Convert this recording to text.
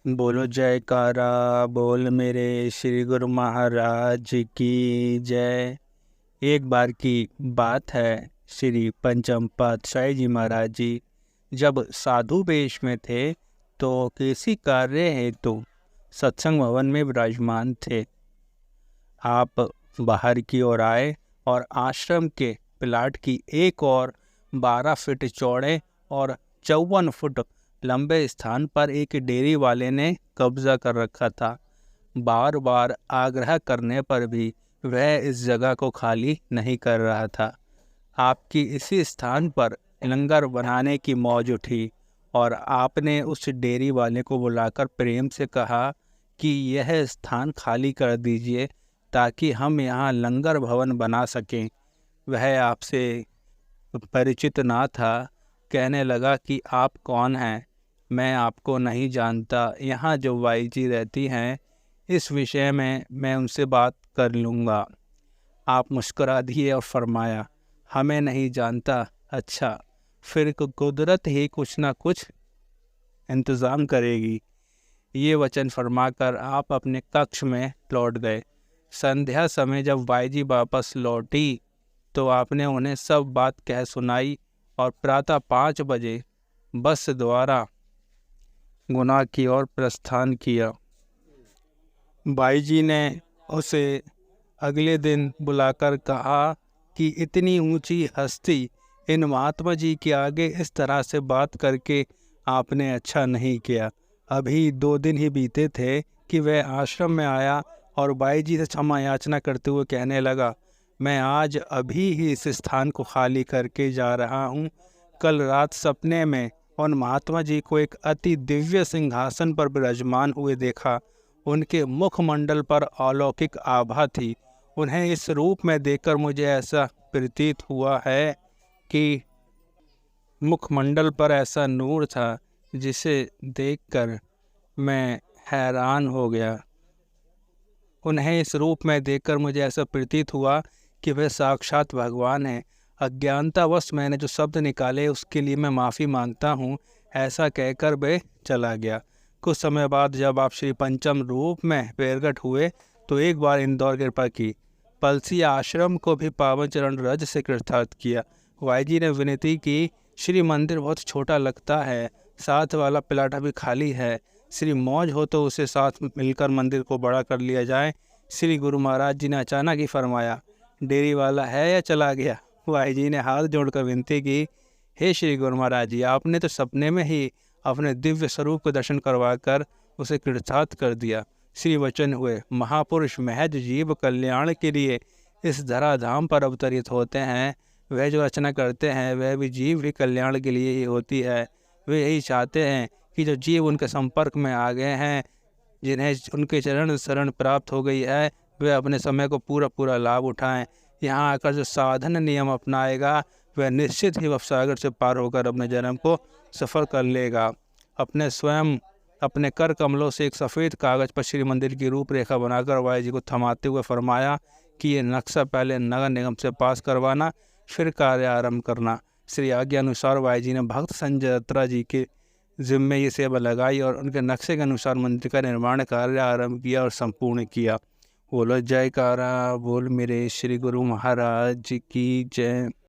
बोलो जयकारा बोल मेरे श्री गुरु महाराज की जय। एक बार की बात है, श्री पंचम पातशाही जी महाराज जी जब साधु वेश में थे तो किसी कार्य हेतु सत्संग भवन में विराजमान थे। आप बाहर की ओर आए और आश्रम के प्लाट की एक और 12 फीट चौड़े और 54 फुट लंबे स्थान पर एक डेयरी वाले ने कब्जा कर रखा था। बार बार आग्रह करने पर भी वह इस जगह को खाली नहीं कर रहा था। आपकी इसी स्थान पर लंगर बनाने की मौज उठी और आपने उस डेयरी वाले को बुलाकर प्रेम से कहा कि यह स्थान खाली कर दीजिए ताकि हम यहाँ लंगर भवन बना सकें। वह आपसे परिचित ना था। कहने लगा कि आप कौन हैं, मैं आपको नहीं जानता। यहाँ जो बाई जी रहती हैं इस विषय में मैं उनसे बात कर लूँगा। आप मुस्कुरा दिए और फरमाया, हमें नहीं जानता? अच्छा, फिर कुदरत ही कुछ ना कुछ इंतज़ाम करेगी। ये वचन फरमाकर आप अपने कक्ष में लौट गए। संध्या समय जब बाई जी वापस लौटी तो आपने उन्हें सब बात कह सुनाई और प्रातः 5 बजे बस द्वारा गुना की ओर प्रस्थान किया। बाई जी ने उसे अगले दिन बुलाकर कहा कि इतनी ऊंची हस्ती इन महात्मा जी के आगे इस तरह से बात करके आपने अच्छा नहीं किया। अभी 2 दिन ही बीते थे कि वह आश्रम में आया और बाई जी से क्षमा याचना करते हुए कहने लगा, मैं आज अभी ही इस स्थान को खाली करके जा रहा हूँ। कल रात सपने में उन महात्मा जी को एक अति दिव्य सिंहासन पर विराजमान हुए देखा। उनके मुखमंडल पर अलौकिक आभा थी। उन्हें इस रूप में देखकर मुझे ऐसा प्रतीत हुआ है कि मुखमंडल पर ऐसा नूर था जिसे देखकर मैं हैरान हो गया। उन्हें इस रूप में देखकर मुझे ऐसा प्रतीत हुआ कि वह साक्षात भगवान है। अज्ञानतावश मैंने जो शब्द निकाले उसके लिए मैं माफ़ी मांगता हूँ। ऐसा कहकर वह चला गया। कुछ समय बाद जब आप श्री पंचम रूप में प्रकट हुए तो एक बार इंदौर कृपा की। पलसी आश्रम को भी पावन चरण रज से कृतार्थ किया। वाई जी ने विनती की, श्री मंदिर बहुत छोटा लगता है, साथ वाला प्लाट अभी खाली है। श्री मौज हो तो उसे साथ मिलकर मंदिर को बड़ा कर लिया जाए। श्री गुरु महाराज जी ने अचानक ही फरमाया, डेयरी वाला है या चला गया? वाई जी ने हाथ जोड़कर विनती की, हे श्री गुरु महाराज जी, आपने तो सपने में ही अपने दिव्य स्वरूप को दर्शन करवाकर उसे कृतार्थ कर दिया। श्री वचन हुए, महापुरुष महज जीव कल्याण के लिए इस धराधाम पर अवतरित होते हैं। वह जो रचना करते हैं वह भी जीव के कल्याण के लिए ही होती है। वे यही चाहते हैं कि जो जीव उनके संपर्क में आ गए हैं, जिन्हें उनके चरण शरण प्राप्त हो गई है, वे अपने समय को पूरा लाभ उठाएं। यहाँ आकर जो साधन नियम अपनाएगा वह निश्चित ही भवसागर से पार होकर अपने जन्म को सफल कर लेगा। अपने स्वयं अपने कर कमलों से एक सफ़ेद कागज़ पर श्री मंदिर की रूपरेखा बनाकर वाई जी को थमाते हुए फरमाया कि ये नक्शा पहले नगर निगम से पास करवाना, फिर कार्य आरंभ करना। श्री आज्ञा अनुसार वाई जी ने भक्त संजय दत्रा जी के जिम्मे ये सेवा लगाई और उनके नक्शे के अनुसार मंदिर का निर्माण कार्य आरंभ किया और संपूर्ण किया। बोलो जयकारा बोल मेरे श्री गुरु महाराज की जय।